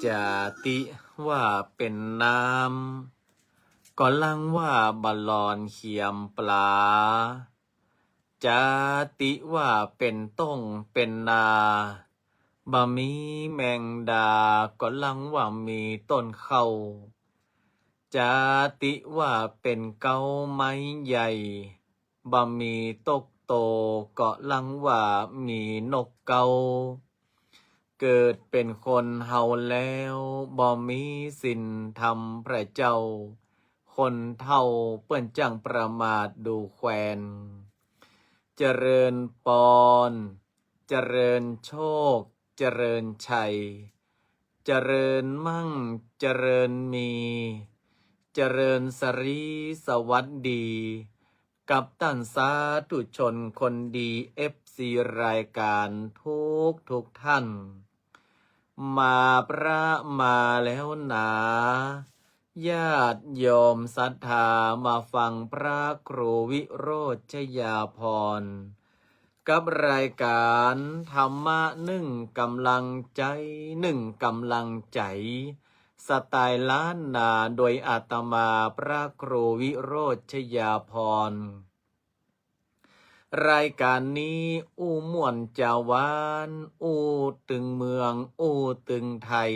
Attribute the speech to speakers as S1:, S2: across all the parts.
S1: จาติว่าเป็นน้ำก็ลังว่าบาลอนเขียมปลาจาติว่าเป็นต้งเป็นนาบะมีแมงดาก็ลังว่ามีต้นเข้าจาติว่าเป็นเกาไม้ใหญ่บะมีตกโตก็ลังว่ามีนกเกาเกิดเป็นคนเฮาแล้วบ่มีสินทำพระเจ้าคนเท่าเปิ้นจังประมาทดูแควนเจริญปอนเจริญโชคเจริญชัยเจริญมั่งเจริญมีเจริญสรีสวัสดีกับตันสาธุชนคนดีFC รายการทุกท่านมาพระมาแล้วหนาญาติโยมศรัทธามาฟังพระครูวิโรจยาภรณ์กับรายการธรรมะหนึ่งกำลังใจหนึ่งกำลังใจสไตล์ล้านนาโดยอาตมาพระครูวิโรจยาภรณ์รายการนี้อู้ม่วนจาวานอู้ตึงเมืองอู้ตึงไทย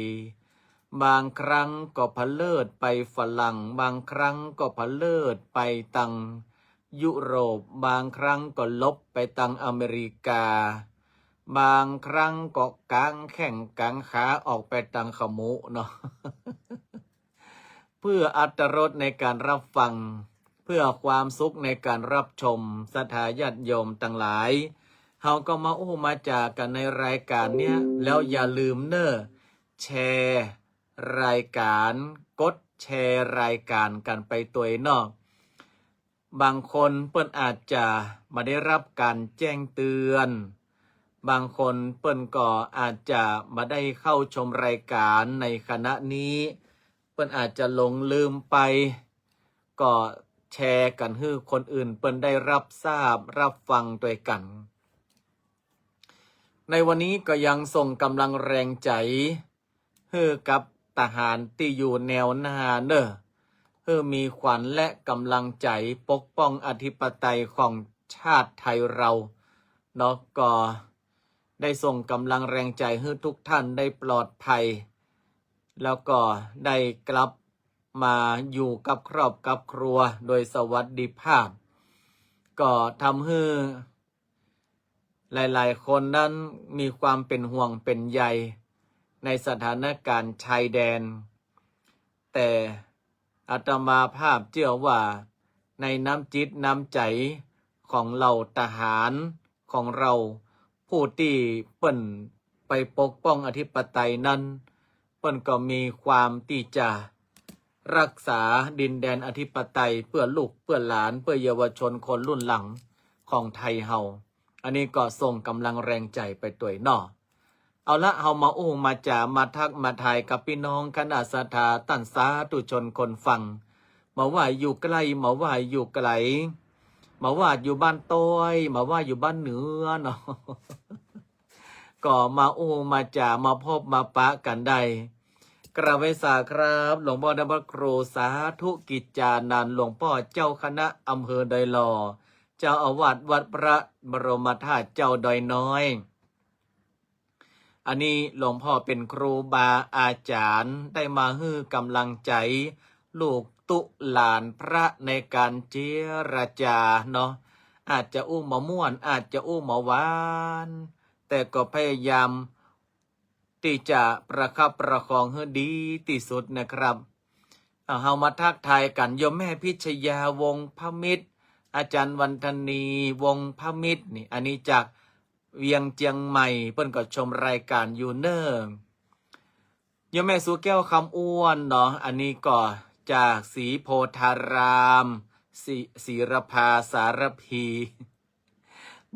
S1: บางครั้งก็พะเลิดไปฝรั่งบางครั้งก็พะเลิดไปตังยุโรปบางครั้งก็ลบไปตังอเมริกาบางครั้งก็กางแข่งกางขาออกไปตังขมุเนาะ เพื่ออรรถรสในการรับฟังเพื่อความสุขในการรับชมศรัทธาญาติโยมทั้งหลายเฮาก็มามาจากกันในรายการเนี้ยแล้วอย่าลืมเนอะแชร์รายการกดแชร์รายการกันไปตัวนอกบางคนเปิ้นอาจจะมาได้รับการแจ้งเตือนบางคนเปิ้นก็อาจจะมาได้เข้าชมรายการในคณะนี้เปิ้นอาจจะหลงลืมไปก็แชร์กันให้คนอื่นเปิ้นได้รับทราบรับฟังด้วยกันในวันนี้ก็ยังส่งกำลังแรงใจให้กับทหารที่อยู่แนวหน้าเนอะให้มีขวัญและกำลังใจปกป้องอธิปไตยของชาติไทยเราเนาะก็ได้ส่งกำลังแรงใจให้ทุกท่านได้ปลอดภัยแล้วก็ได้กลับมาอยู่กับครอบกับครัวโดยสวัสดิภาพก็ทำให้หลายๆคนนั้นมีความเป็นห่วงเป็นใยในสถานการณ์ชายแดนแต่อาตมาภาพเชื่อว่าในน้ำจิตน้ำใจของเราทหารของเราผู้ที่เปิ้นไปปกป้องอธิปไตยนั้นเปิ้นก็มีความที่จะรักษาดินแดนอธิปไตยเพื่อลูกเพื่อหลานเพื่อเยาวชนคนรุ่นหลังของไทยเฮาอันนี้ก็ส่งกำลังแรงใจไปตัวนอเอาละเฮามามาจามาทักมาทายกับพี่น้องคณะศรัทธาตันสาธุชนคนฟังมาว่าอยู่ใกล้มาว่าอยู่ไกลมาว่าอยู่บ้านต้อยมาว่าอยู่บ้านเหนือเนาะ ก็มามาจามาพบมาปะกันได้กราบไหว้สาครับหลวงพ่อพระครูสาธุกิจจานันท์หลวงพ่อเจ้าคณะอำเภอดอยหล่อเจ้าอาวาสวัดพระบรมธาตุเจ้าดอยน้อยอันนี้หลวงพ่อเป็นครูบาอาจารย์ได้มาให้กำลังใจลูกตุหลานพระในการเจรจาเนาะอาจจะมาม่วนอาจจะมาหวานแต่ก็พยายามที่จะประคับประคองให้ดีที่สุดนะครับเฮามาทักทายกันโยมแม่พิชยาวงพมิตรอาจารย์วันธนีวงพมิตรนี่อันนี้จากเวียงเจียงใหม่เปิ้นก็ชมรายการอยู่เนิ่งโยมแม่สุแก้วคำอ้วนเนาะอันนี้ก็จากศรีโพธารามศิรภาสารพี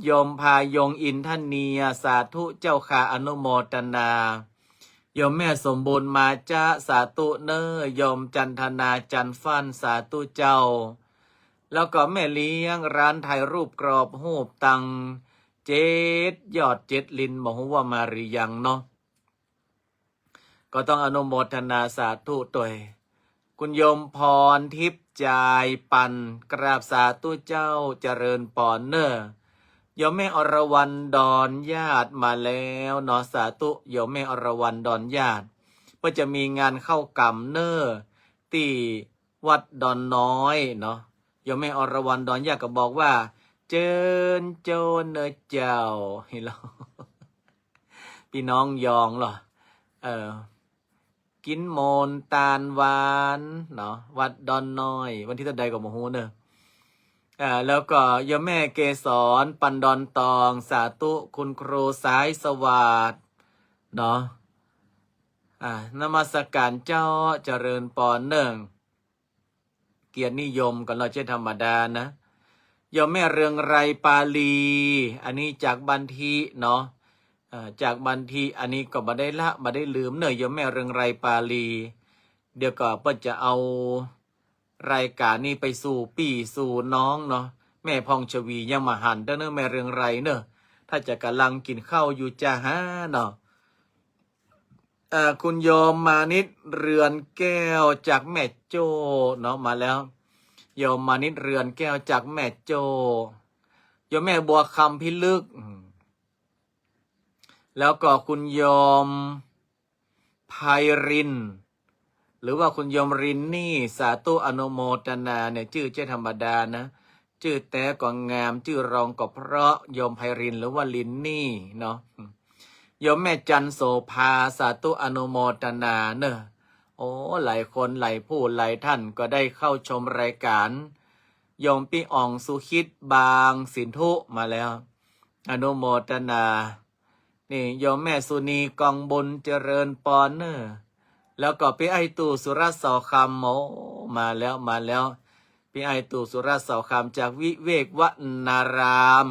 S1: โยมพายงอินทเนียสาธุเจ้าค่ะอนุโมทนาโยมแม่สมบูรณ์มาจ้าสาธุเนอโยมจันทนาจันฟันสาธุเจ้าแล้วก็แม่เลี้ยงร้านถ่ายรูปกรอบรูปตังเจ็ดยอดเจ็ดลินบอกว่ามาหรือยังเนาะ ก็ต้องอนุโมทนาสาธุตัวคุณโยมพรทิพย์จายปันกราบสาธุเจ้าเจริญปอนเนอโยมแม่อรวรรณดอนญาติมาแล้วเนาะสาธุโยมแม่อรวรรณดอนญาติเพื่อจะมีงานเข้ากรรมเนอที่วัดดอนน้อยเนาะโยมแม่อรวรรณดอนญาติก็บอกว่าเจิญโจนเนอเจ้าเห็นแล้ว พี่น้องยองเหรอกินโมนตาลหวานเนาะวัดดอนน้อยวันที่เท่าใดก็บ่ฮู้เนอะแล้วก็โยมแม่เกศรปันดอนตองสาธุคุณครูสายสวัสดเนาะนมัสการเจ้าเจริญปอนเนื่องเกียรตินิยมกันเราเช่นธรรมดานะโยมแม่เรืองไรปาลีอันนี้จากบันทีเนาะจากบันทีอันนี้ก็บ่ได้ละบ่ได้ลืมเนอะโยมแม่เรืองไรปาลีเดี๋ยวก็เปิ้นจะเอารายการนี้ไปสู่ปี่สู่น้องเนาะแม่พองชวียังมาหันเด้อเนอะแม่เรืองไรเนอะถ้าจะกำลังกินข้าวอยู่จ้าฮะเนาะคุณโยมมานิดเรือนแก้วจากแม่โจ้เนาะมาแล้วโยมมานิดเรือนแก้วจากแม่โจ้โยมแม่บัวคำพิลึกแล้วก็คุณโยมไพรินหรือว่าคุณโยมรินนี่สาธุอนุโมทนาเนี่ยชื่อเจ้าธรรมดานะชื่อแต่ก็งามชื่อรองก็เพราะโยมไพรินหรือว่าลินนี่เนาะโยมแม่จันโสภาสาธุอนุโมทนาเนอะโอ้หลายคนหลายผู้หลายท่านก็ได้เข้าชมรายการโยมพี่อ่องสุขิตบางสินธุมาแล้วอนุโมทนานี่โยมแม่สุนีกองบุญเจริญปอนเนอแล้วก็พี่ไอตู่สุรสอคำโมมาแล้วพี่ไอตู่สุรสอคำจากวิเวกวนาราม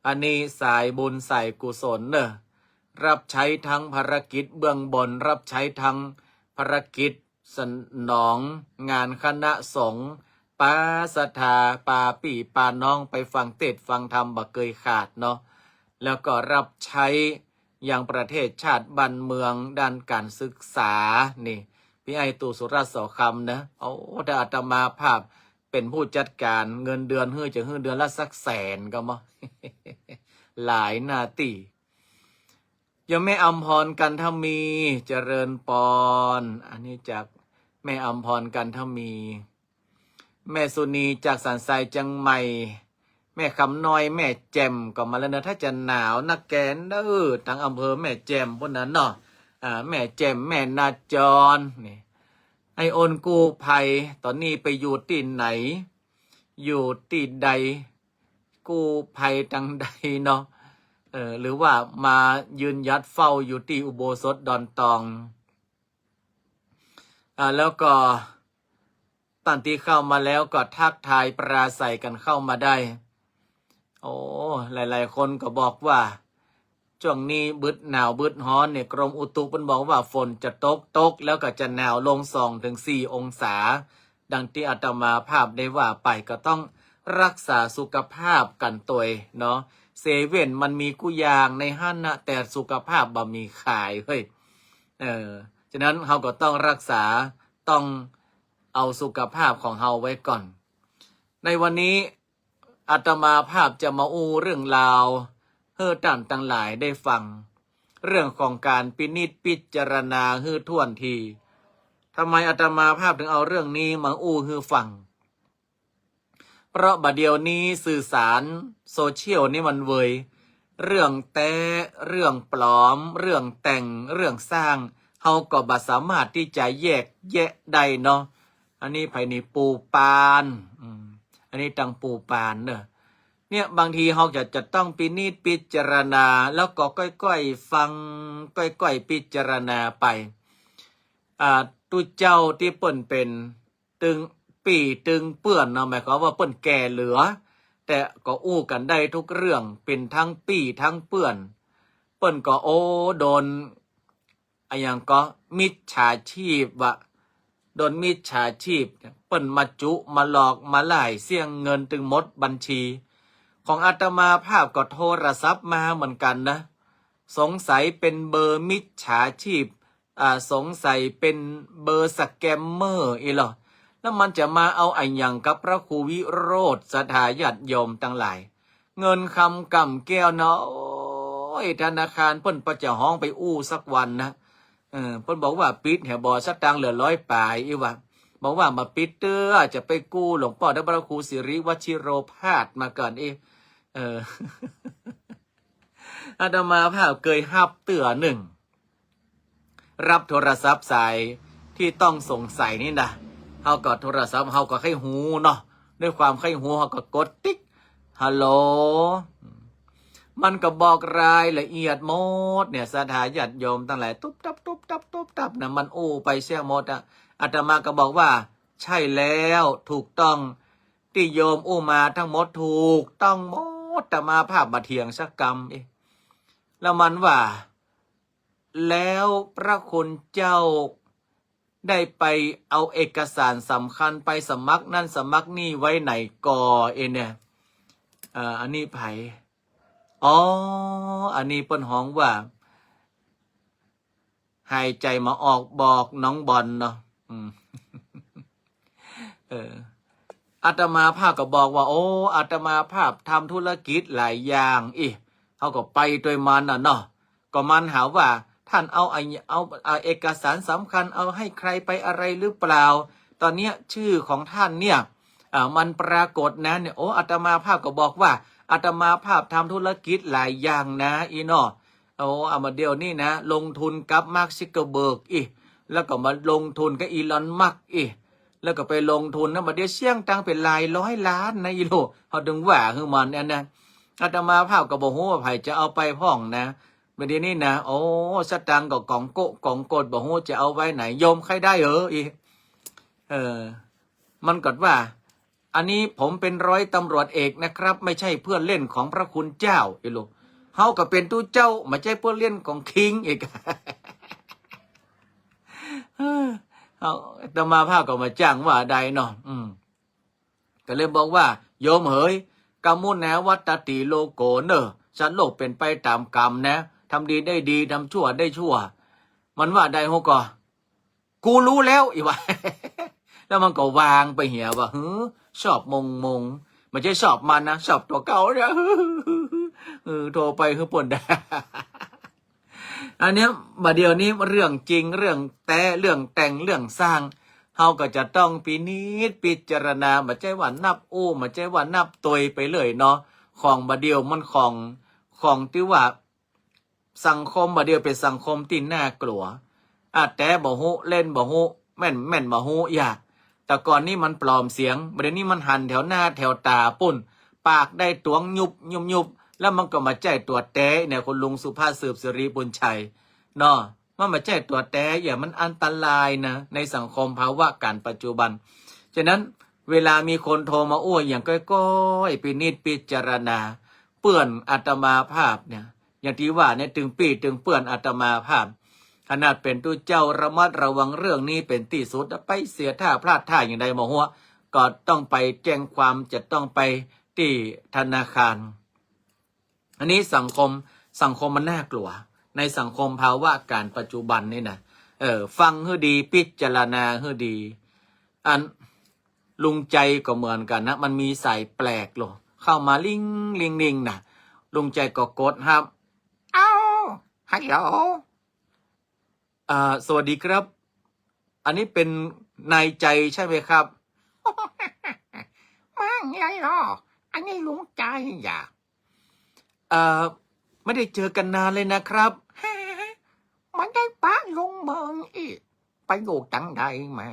S1: อันนี้สายบุญสายกุศลเนอะรับใช้ทั้งภารกิจเบื้องบนรับใช้ทั้งภารกิจสนองงานคณะสงฆ์ปาศรัทธาปาปี่ปาน้องไปฟังเทศน์ฟังธรรมบ่เคยขาดเนาะแล้วก็รับใช้อย่างประเทศชาติบ้านเมืองด้านการศึกษานี่พี่ไอตู่สุรสอคำนะถ้าอาตมาภาพเป็นผู้จัดการเงินเดือนเดือนละสัก100,000ก็มั้ง หลายนาตียังแม่อำพรกันทมีเจริญปอนอันนี้จากแม่อำพรกันทมีแม่สุนีจากสันทรายจังใหม่แม่คำน้อยแม่แจ่มก็มาแล้วนะถ้าจะหนาวนักแกนเด้อทั้งอำเภอแม่แจ่มพวกนั้นเนาะแม่แจ่มแม่นาจรนี่ไอโอนกู้ภัยตอนนี้ไปอยู่ที่ไหนอยู่ที่ใดกู้ภัยทางใดเนาะหรือว่ามายืนยัดเฝ้าอยู่ที่อุโบสถดอนตองแล้วก็ตอนที่เข้ามาแล้วก็ทักทายปราศัยกันเข้ามาได้โอ้หลายๆคนก็บอกว่าช่วงนี้บึดหนาวบึดร้อนเนี่ยกรมอุตุมันบอกว่าฝนจะตกแล้วก็จะหนาวลง2-4 องศาดังที่อาตมาภาพได้ว่าไปก็ต้องรักษาสุขภาพกันตัวเนาะเซเว่นมันมีกุยางในห้างนะแต่สุขภาพบ่มีขายเฮ้ยฉะนั้นเราก็ต้องรักษาต้องเอาสุขภาพของเราไว้ก่อนในวันนี้อาตมาภาพจะมาอู้เรื่องราวให้ท่านทั้งหลายได้ฟังเรื่องของการพินิจพิจารณาให้ท่วนทีทำไมอาตมาภาพถึงเอาเรื่องนี้มาอู้ให้ฟังเพราะบัดเดี๋ยวนี้สื่อสารโซเชียลนี่มันเวยเรื่องแต่เรื่องปลอมเรื่องแต่งเรื่องสร้างเฮาก็บ่สามารถที่จะแยกแยะได้เนาะอันนี้ไผนี่ปูปานอันนี้ตังปูปานเนอะเนี่ยบางทีเราจะต้องพินิจพิจารณาแล้วก็ค่อยๆฟังค่อยๆพิจารณาไปตุเจ้าที่เปิ้นเป็นตึงปีตึงเปื้อนเนาะหมายความว่าเปิ้นแก่เหลือแต่ก็อู้กันได้ทุกเรื่องเป็นทั้งปีทั้งเปื้อนเปิ้นก็โดนอย่างก็มิจฉาชีพวะโดนมิจฉาชีพเปิ้นมาจุมาหลอกมาหลายเสี่ยงเงินถึงหมดบัญชีของอาตมาภาพก็โทรศัพท์มาเหมือนกันนะ สงสัยเป็นเบอร์มิจฉาชีพสงสัยเป็นเบอร์สแกมเมอร์อีหรอแล้วมันจะมาเอาไอ้หยังกับพระครูวิโรธสถาญาติโยมทั้งหลายเงินคำกำแก้วเนาะโอ้ยธนาคารเพิ่นประจะห้องไปอู้สักวันนะเพิ่นบอกว่าปิดแห่บ่สตังค์เหลือ100ปลายอีวะบอกว่ามาปิดเตื้อจะไปกู้หลวงพ่อพระครูสิริวชิโรภาสมาก่อนอาตมาภาพเคยฮับเตื้อหนึ่งรับโทรศัพท์สายที่ต้องสงสัยนี่นะเฮาก็โทรศัพท์เฮาก็ไข้หูเนาะด้วยความไข้หูเฮาก็กดติ๊กฮัลโหลมันก็บอกรายละเอียดหมดเนี่ยสถาญาติโยมตั้งหลายตุ๊บตับตุ๊บตับตุ๊บตับนะมันโอ้ไปเสียหมดอ่ะอาตมาก็บอกว่าใช่แล้วถูกต้องที่โยมอู้มาทั้งหมดถูกต้องหมดแต่มาภาพมาเถียงสักกรรมแล้วมันว่าแล้วพระคุณเจ้าได้ไปเอาเอกสารสำคัญไปสมัครนั่นสมัครนี่ไว้ไหนก่อเนี่ยอันนี้ไผอ๋ออันนี้เปิ้นฮ้องว่าหายใจมาออกบอกน้องบอลเนาะอาตมาภาพก็บอกว่าโอ้อาตมาภาพทำธุรกิจหลายอย่างเขาก็ไปด้วยมันเนาะก็มันหาว่าท่านเอาเอกสารสำคัญเอาให้ใครไปอะไรหรือเปล่าตอนนี้ชื่อของท่านเนี่ยมันปรากฏนะเนี่ยโอ้อาตมาภาพก็บอกว่าอาตมาภาพทำธุรกิจหลายอย่างนะเนาะโอ้มาเดียวนี่นะลงทุนกับมาร์คซิกเกอร์เบิร์กแล้วก็มาลงทุนกับอีลอนมัสก์แล้วก็ไปลงทุนนะมาเดียวเสี่ยงตังเป็นหลายร้อยล้านนะโลเขาดึงว่าคือมันนะอาตมาภาพก็บอกว่าไผจะเอาไปพ่องนะมาเดียวนี่นะโอ้สตังก็กองโกะกองกดบอกว่าจะเอาไว้ไหนโยมใครได้มันกดว่าอันนี้ผมเป็นร้อยตำรวจเอกนะครับไม่ใช่เพื่อนเล่นของพระคุณเจ้าลูกเฮาก็เป็นตู้เจ้าไม่ใช่เพื่อนเล่นของคิงอีกเอาตมาภาพก็มาจ้างว่าใดเนาะก็เลยบอกว่าโยมเฮ้ยกรรมุนนะวัตติโลโกเนอะสัตว์โลกเป็นไปตามกรรมนะทำดีได้ดีทำชั่วได้ชั่วมันว่าใดโหก็กูรู้แล้วอีวะ แล้วมันก็วางไปเหี่ยว่าชอบมงไม่ใช่ชอบมันนะชอบตัวเก่าเนี่ยโทรไปคือป่นได้ อันเนี้ยบัดเดียวนี้เรื่องจริงเรื่องเรื่องแต่งเรื่องสร้างเฮาก็จะต้องพิจารณาไม่ใช่ว่านับไม่ใช่ว่านับตัวไปเลยเนาะของบัดเดียวมันของที่ว่าสังคมบัดเดียวเป็นสังคมที่น่ากลัวแต่บ่ฮู้เล่นบ่ฮู้แม่นบ่ฮู้อย่าแต่ก่อนนี้มันปลอมเสียงบัดนี้มันหันแถวหน้าแถวตาปุ่นปากได้ตวงยุบแล้วมันก็มาใจตัวแต้เนี่ยคุณลุงสุภาพสืบสิริบุญชัยเนาะมันมาใจตัวแต้อย่ามันอันตรายนะในสังคมภาวะการปัจจุบันฉะนั้นเวลามีคนโทรมาอ้วยอย่างก้อยๆพิจารณาเปื่อนอาตมาภาพเนี่ยอย่างที่ว่าเนี่ยถึงเปื่อนอาตมาภาพขนาดเป็นตู้เจ้าระมัดระวังเรื่องนี้เป็นที่สุดไปเสียท่าพลาดท่าอย่างใดมาหัวก็ต้องไปแจ้งความจะต้องไปที่ธนาคารอันนี้สังคมมันน่ากลัวในสังคมภาวะการปัจจุบันนี่นะฟังให้ดีพิจารณาให้ดีอันลุงใจก็เหมือนกันนะมันมีสายแปลกหรอเข้ามาลิงนะลุงใจก็กดครับเอาฮัลโหลสวัสดีครับอันนี้เป็นนายใจใช่ไหมครับไม่ไงหรออันนี้ลุงใจอย่าไม่ได้เจอกันนานเลยนะครับมันได้ปะลุงเมืองอีกไปอยู่จังใดมา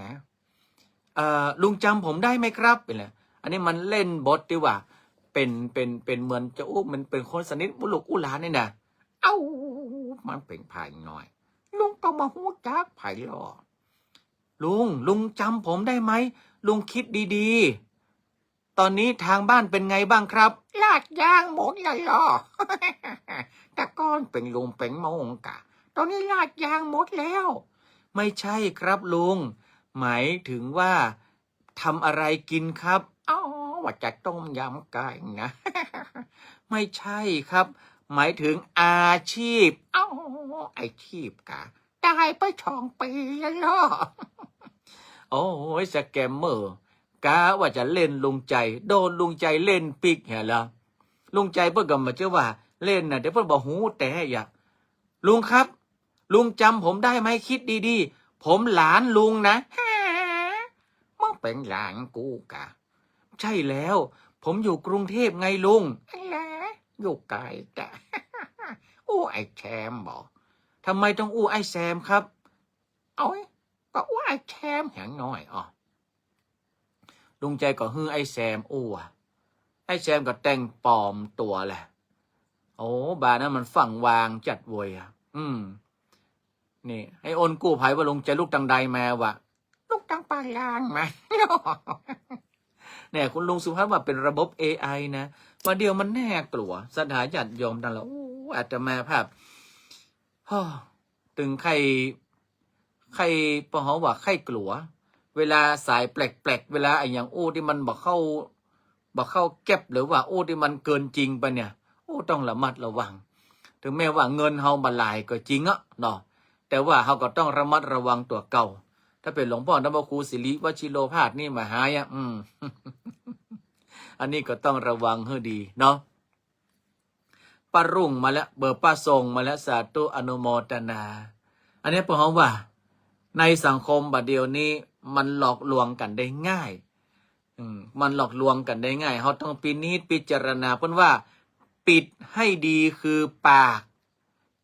S1: ลุงจำผมได้ไหมครับเป็นไรอันนี้มันเล่นบทที่ว่าเป็นเหมือนจะมันเป็นคนสนิทบุรุษอุหลานนี่นะมันเป็นภายน้อยลุงต้องมาหูจักภายหล่อลุงจำผมได้ไหมลุงคิดดีๆตอนนี้ทางบ้านเป็นไงบ้างครับลาดยางหมดเลยหรอ แต่ก้อนเป็นลุงเป็นมงกะตอนนี้ลาดยางหมดแล้วไม่ใช่ครับลุงหมายถึงว่าทำอะไรกินครับว่าจะต้มยำไก่นะ ไม่ใช่ครับ หมายถึงอาชีพเอ้าอาชีพกะได้ไป2 ปีแล้วเนาะโอ้ยสแกมเมอร์กะว่าจะเล่นลุงใจโดนลุงใจเล่นปิกเห็นแล้วลุงใจเพิ่นก็มาเจอว่าเล่นน่ะเดี๋ยวเพิ่นบอกหูแต่อย่าลุงครับลุงจำผมได้ไหมคิดดีๆผมหลานลุงนะฮะมึงเป็นหลานกูกะใช่แล้วผมอยู่กรุงเทพไงลุงอะไรอยู่ไกลแต่ อู้ไอ้แซมบอกทำไมต้องอู้ไอ้แซมครับเอาก็อู้ไอ้แซมอย่างน้อยอ๋อลุงใจก็ฮือไอ้แซมอู้ไอ้แซมก็แต่งปลอมตัวแหละโอ้บานั้นมันฝังวางจัดเวยนี่ไอ้โอนกู้ภัยว่าลุงใจลูกตังใดแมวะลูกตังปลาลางไหม เนี่ยคุณลุงสุภาพว่าเป็นระบบ AI นะว่าเดียวมันแน่กลัวสถานญาติโยมนั่นแหละอาจจะมาภาพตึงใครปะฮอว่าใครกลัวเวลาสายแปลกๆเวลาไอ้อย่างที่มันบอกเข้าเก็บหรือว่าที่มันเกินจริงไปเนี่ยต้องระมัดระวังถึงแม้ว่าเงินเฮาบลายก็จริงเนาะแต่ว่าเฮาก็ต้องระมัดระวังตัวเก่าถ้าเป็นหลวงพ่อน้ำพระครูศิริวชิโรภาสนี่มาหายอันนี้ก็ต้องระวังให้ดีเนาะป้ารุ่งมาแล้วเบอร์ป้าทรงมาแล้วสาธุอนุโมทนาอันนี้เพราะว่าในสังคมบัดเดียวนี้มันหลอกลวงกันได้ง่ายมันหลอกลวงกันได้ง่ายเขาต้องพิจารณาเพราะว่าปิดให้ดีคือปาก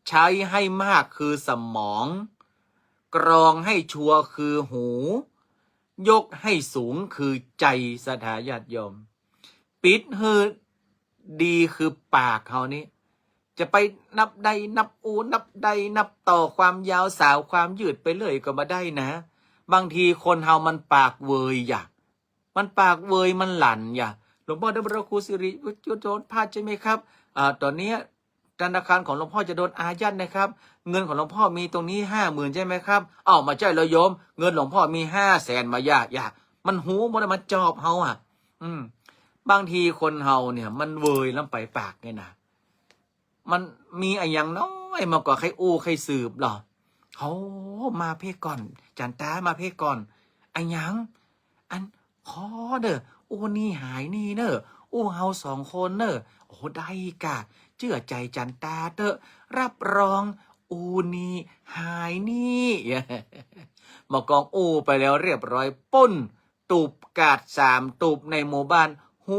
S1: ใช้ให้มากคือสมองกรองให้ชัวร์คือหูยกให้สูงคือใจสถาญาติโยมปิดให้ดีคือปากเขานี้จะไปนับใดนับนับใดนับต่อความยาวสาวความยืดไปเลยก็มาได้นะบางทีคนเฮามันปากเวยมันปากเวยมันหลั่นหลวงพ่อได้บรรครูสิริวิจุโดนพาดใช่ไหมครับตอนนี้ธนาคารของหลวงพ่อจะโดนอายัดนะครับเงินของหลวงพ่อมีตรงนี้50,000ใช่ไหมครับมาใจเลยโยมเงินหลวงพ่อมี500,000มาอย่ามันหูมันมาจอบเฮาบางทีคนเฮาเนี่ยมันเวยแล้วไปปากเนี่ยนะมันมีอะไรอย่างน้อยมากกว่าใครใครสืบหรอมาเพ่ก่อนจันตามาเพ่ก่อนอันยังอันขอเด้อนี่หายนี่เนอะเฮา2 คนเนอะได้กะเชื่อใจจันตาเถอะรับรองนี่หายนี่มากองไปแล้วเรียบร้อยปุ้นตูบกาด3 ตูบในหมู่บ้านหู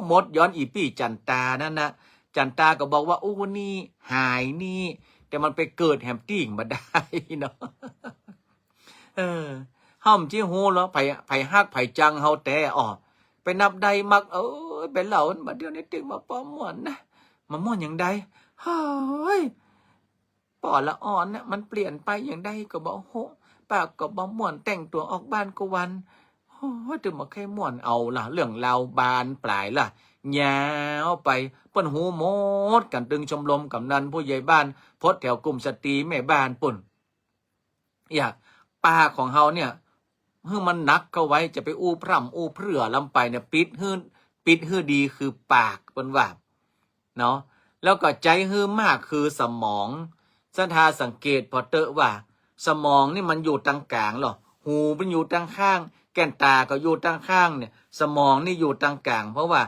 S1: หมดย้อนอีปี้จันตานั่นนะจันตาก็บอกว่านี่หายนี่แต่มันไปเกิดแฮมติ้งมาได้เนาะห้อมที่หูแล้วไผ่ฮักไผ่จังเฮาแต่ไปนับใดมักไปเหล่ามาเดี๋ยวนี้ตึงมาป้อมม่วนนะมาม่วนอย่างใดเฮ้ยปอละอ่อนเนี่ยมันเปลี่ยนไปอย่างใดก็บอกโหปากก็บ่ม่วนแต่งตัวออกบ้านก็วันถึงมาแค่ม่วนเอาล่ะเรื่องราวบานปลายล่ะยาวไปเปิ้นหูหมดกันตึงชมรมกำนันผู้ใหญ่บ้านพดแถวกลุ่มสตรีแม่บ้านปุ่นปากของเฮาเนี่ยมันนักเข้าไว้จะไปพร่ำเพื่อลำไปเนี่ยปิดฮื้อดีคือปากเปิ้นว่าเนาะแล้วก็ใจฮื้อมากคือสมองสันทาสังเกตพอเตอะว่าสมองนี่มันอยู่ตรงกลางหรอหูมันอยู่ตรงข้างแก้มตาก็อยู่ตรงข้างเนี่ยสมองนี่อยู่ตรงกลางเพราะว่า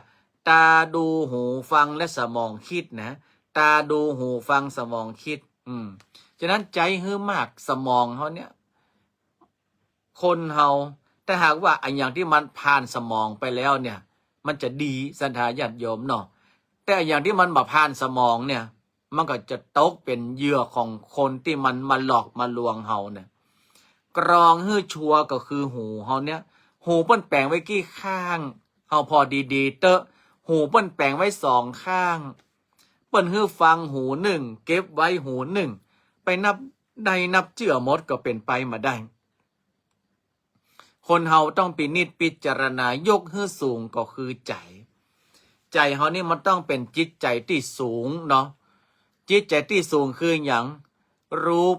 S1: ตาดูหูฟังและสมองคิดนะตาดูหูฟังสมองคิดฉะนั้นใจฮื้อมากสมองเขาเนี่ยคนเฮาแต่หากว่าอันอย่างที่มันผ่านสมองไปแล้วเนี่ยมันจะดีสันทาญาติโยมเนาะแต่อย่างที่มันผ่านสมองเนี่ยมันก็จะตกเป็นเหยื่อของคนที่มันมาหลอกมาลวงเฮาเนี่ยกรองฮื้อชัวก็คือหูเฮาเนี่ยหูเปิ้นแปลงไว้กี่ข้างเฮาพอดีๆเตอะหูเปิ้นแปลงไว้2 ข้างเปิ้นฮื้อฟังหู1เก็บไว้หู1ไปนับใดนับเจื่อหมดก็เป็นไปมาได้คนเฮาต้องพิจารณายกฮื้อสูงก็คือใจเฮานี่มันต้องเป็นจิตใจที่สูงเนาะจิตใจที่สูงคืออย่างรู้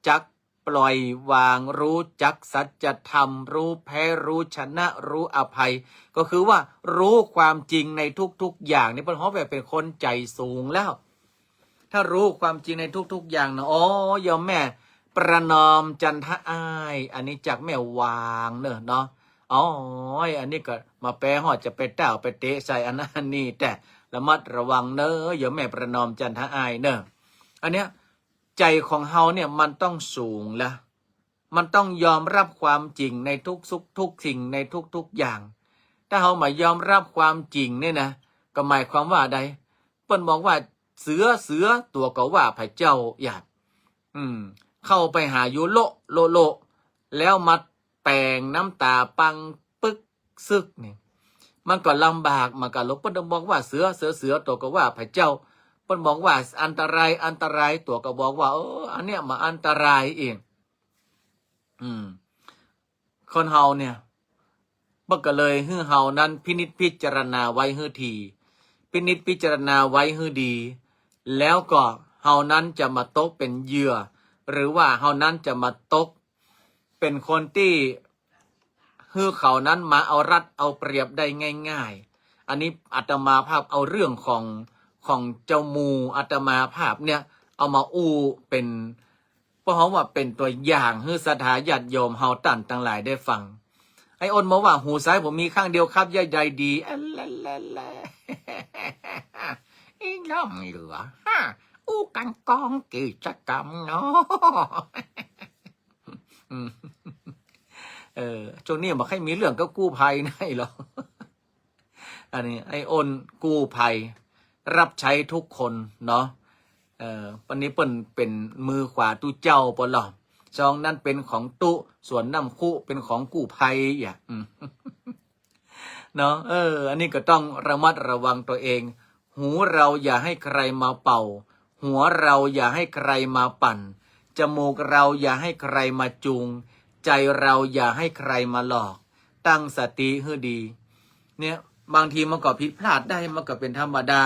S1: จักปล่อยวางรู้จักสัจธรรมรู้แพ้รู้ชนะรู้อภัยก็คือว่ารู้ความจริงในทุกๆอย่างนี่เป็นเพราะแบบเป็นคนใจสูงแล้ว ถ้ารู้ความจริงในทุกๆอย่างนะโอ้ยอมแม่ประนอมจันทอ้ายอันนี้จากแม่วางเนอะเนาะอ๋ออันนี้ก็มาแปลหอดจะไปเต้าไปเตะใส่อันนั้นนี่แต่ระมัดระวังเนอะยอมแม่ประนอมจันทอ้ายเนอะอันเนี้ยใจของเฮาเนี่ยมันต้องสูงละมันต้องยอมรับความจริงในทุกสิ่งในทุกอย่างถ้าเฮาไม่ยอมรับความจริงเนี่ยนะก็หมายความว่าใดเปิ้นบอกว่าเสือตัวก็ว่าพระเจ้าอยากเข้าไปหาอยู่โลแล้วมาแปลงน้ำตาปังปึ๊กซึกนี่มันก็ลำบากมันก็ลบเปิ้นบอกว่าเสือตัวก็ว่าพระเจ้าเปิ้นบอกว่าอันตรายตัวก็บอกว่าอันเนี้ยมาอันตรายเองคนเฮาเนี่ยมันก็เลยฮื้อเฮานั้นพินิจพิจารณาไว้ฮื้อทีพินิจพิจารณาไว้ฮื้อดีแล้วก็เฮานั้นจะมาตกเป็นเหยื่อหรือว่าเฮานั้นจะมาตกเป็นคนที่ฮื้อเขานั้นมาเอารัดเอาเปรียบได้ง่ายๆอันนี้อาตมาภาพเอาเรื่องของเจ้ามูอาตมาภาพเนี่ยเอามาอู้เป็นเพราะว่าเป็นตัวอย่างฮื้อศรัทธาญาติโยมเฮาตั้นทั้งหลายได้ฟังไอ้อ้นบอกว่าหูซ้ายผมมีข้างเดียวครับใหญ่ๆดีอีล่องเหลืออู้กันกองกิจกรรมเนาะช่วงนี้บอกให้มีเรื่องก็กู้ภัยได้หรออันนี้ไอ้อ้นกู้ภัยรับใช้ทุกคนเนาะวันนี้เปิ้นเป็นมือขวาตู้เจ้าปะหรอซองนั่นเป็นของตุส่วนน้ำคุเป็นของกู้ภัยอย่างเนาะอันนี้ก็ต้องระมัดระวังตัวเองหูเราอย่าให้ใครมาเป่าหัวเราอย่าให้ใครมาปั่นจมูกเราอย่าให้ใครมาจูงใจเราอย่าให้ใครมาหลอกตั้งสติให้ดีเนี่ยบางทีมันก็ผิดพลาดได้มันก็เป็นธรรมดา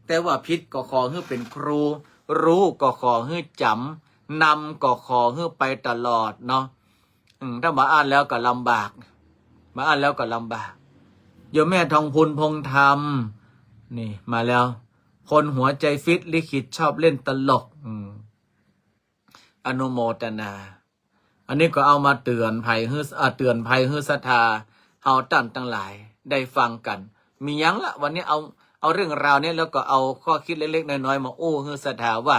S1: แต่ว่าผิดก็ขอให้เป็นครูรู้ก็ขอให้จำนำก็ขอให้ไปตลอดเนาะถ้ามาอ่านแล้วก็ลำบากมาอ่านแล้วก็ลำบากโยมแม่ทองพูนพงธรรมนี่มาแล้วคนหัวใจฟิตลิขิตชอบเล่นตลกอนุโมทนาอันนี้ก็เอามาเตือนภัยฮื้อศรัทธาเฮาตั้นทั้งหลายได้ฟังกันมียังละวันนี้เอาเรื่องราวนี้แล้วก็เอาข้อคิดเล็กๆน้อยๆมาอู้ฮื้อศรัทธาว่า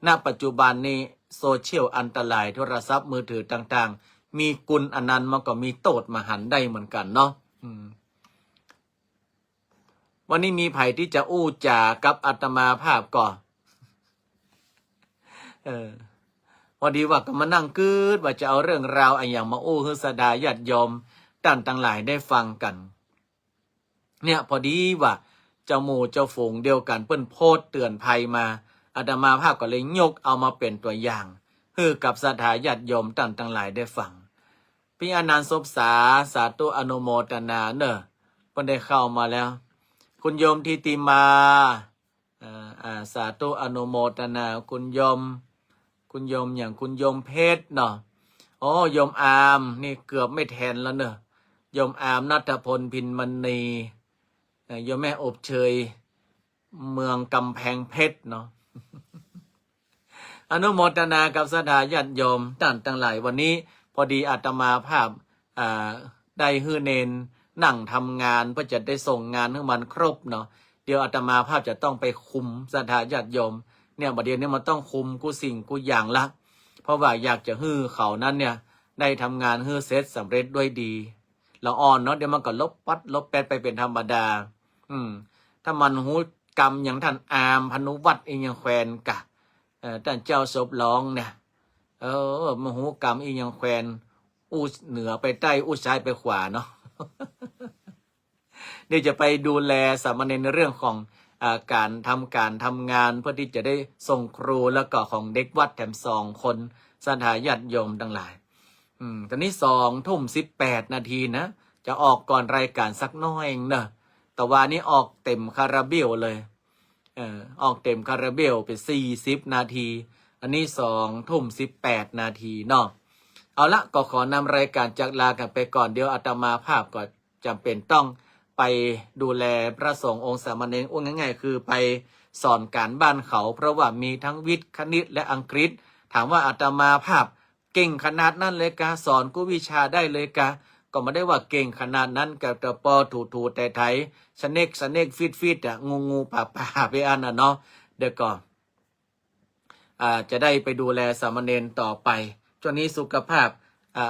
S1: ณปัจจุบันนี้โซเชียลอันตรายโทรศัพท์มือถือต่างๆมีกุลอนันต์มันก็มีโทษมหันต์ได้เหมือนกันเนาะวันนี้มีไผ่ที่จะอู้จ่ากับอาตมาภาพก่อนพอดีว่าก็มานั่งกืดว่าจะเอาเรื่องราวอย่างมาอู้ฮื้อศรัทธาญาติโยมต่างหลายได้ฟังกันเนี่ยพอดีว่าเจ้าหมู่เจ้าฝูงเดียวกันเปิ้นโพสเตือนภัยมาอาตมาภาพก็เลยยกเอามาเป็นตัวอย่างคือกับศรัทธาญาติโยมต่างหลายได้ฟังพี่อนันต์ศพสาสาธุอนุโมทนาเนอะเปิ้นได้เข้ามาแล้วคุณโยมทิติมาสาธุอนุโมทนาคุณโยมอย่างคุณโยมเพชรเนาะโยมอามนี่เกือบไม่แทนแล้วเนอะโยมอามณัฐพลพินมณีโยมแม่อบเชยเมืองกำแพงเพชรเนาะอนุโมทนากับศรัทธาญาติโยมต่างหลายวันนี้พอดีอาตมาภาพได้ฮื้อเนนนั่งทำงานเพื่อจะได้ส่งงานให้มันครบเนาะเดี๋ยวอาตมาภาพจะต้องไปคุมศรัทธาญาติโยมเนี่ยบัดเดี๋ยวนี้มันต้องคุมกูสิ่งกูอย่างละเพราะว่าอยากจะฮื้อเขานั้นเนี่ยได้ทำงานฮื้อเสร็จสำเร็จด้วยดีเราอ่อนเนาะเดี๋ยวมันก็ลบปัดลบแปดไปเป็นธรรมดาถ้ามันหูกรรมอย่างท่านอามพนุวัตรเองยังแควนกะท่านเจ้าศพร้องเนี่ยมหูกรรมเองยังแควนอู้เหนือไปใต้อู้ซ้ายไปขวาเนาะ เดี๋ยวจะไปดูแลสามเณรในเรื่องของการทำงานเพื่อที่จะได้ส่งครูแล้วก็ของเด็กวัดแถม2 คนศรัทธาญาติโยมทั้งหลายตอนนี้20:18 นาทีนะจะออกก่อนรายการสักน้อยเองเนอะแต่ว่านี้ออกเต็มคาราเบลเลยออกเต็มคาราเบลไป40 นาทีอันนี้20:18 นาทีเนาะเอาละก็ขอนำรายการจากลากันไปก่อนเดี๋ยวอาตมาภาพก็จำเป็นต้องไปดูแลพระสงฆ์องค์สามเณรง่ายๆคือไป สอนการบ้านเขาเพราะว่ามีทั้งวิทย์คณิตและอังกฤษถามว่าอาตมาภาพเก่งขนาดนั้นเลยกะสอนกู้วิชาได้เลยกะก็ไม่ได้ว่าเก่งขนาดนั้นกับแต่ปอถูแต่ไทยสเนกฟิตงูป่าไปอันเนาะเดี๋ยวก่อนจะได้ไปดูแลสามเณรต่อไปช่วงนี้สุขภาพ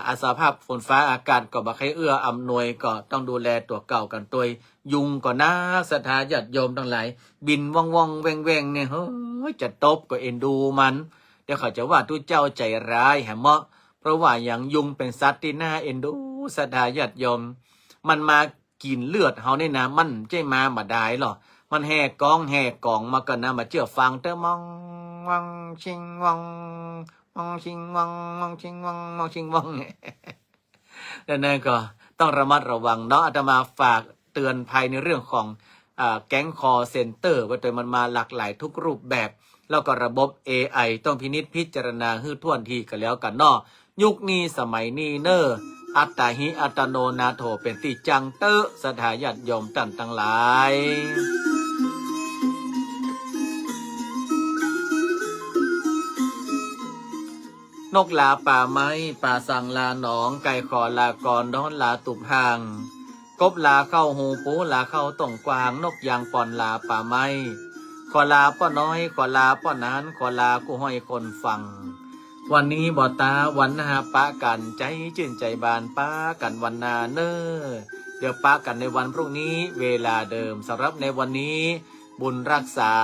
S1: อาสาภาพฝนฟ้าอากาศก็บ่ค่อยเอื้ออำนวยก็ต้องดูแลตัวเก่ากันตัวยุงก็น่าศรัทธาญาติโยมทั้งหลายบินว่องแวงเนี่ยเฮ้ยจะตบก็เอ็นดูมันเดี๋ยวเขาจะว่าทุเจ้าใจร้ายแหมะเพราะว่าอย่างยุงเป็นสัตว์ที่น่าเอ็นดูศรัทธาญาติโยมมันมากินเลือดเฮาเนี่ยนะมันใจมาได้หรอมันแห่กองมากันนะมาเชื่อฟังเตอมองวังชิงวังมองชิงวังมองชิงวังมองชิงวังดังนั้นก็ต้องระมัดระวังเนาะอาตมาฝากเตือนภัยในเรื่องของแก๊งคอเซ็นเตอร์ว่าตัวมันมาหลากหลายทุกรูปแบบแล้วก็ระบบ AI ต้องพินิจพิจารณาให้ท่วนทีกันแล้วกันเนาะยุคนี้สมัยนี้เนออัตตาหิอัตโนนาโถเป็นติจังเตอสถาญาติโยมตั้งหลายนกลาป่าไม้ป่าสังลาหนองไก่ขอลากรดอนลาตุบห่างกบลาเข้าหูปูลาเข้าต่องกวางนกยางปอนลาป่าไม้ขอลาป้อน้อยขอลาป้อนานขอลากูห้อยคนฟังวันนี้บ่ตาวันหาปะกันใจชื่นใจบานปะกันวันนาเนอเดี๋ยวปะกันในวันพรุ่งนี้เวลาเดิมสำหรับในวันนี้บุญรักษา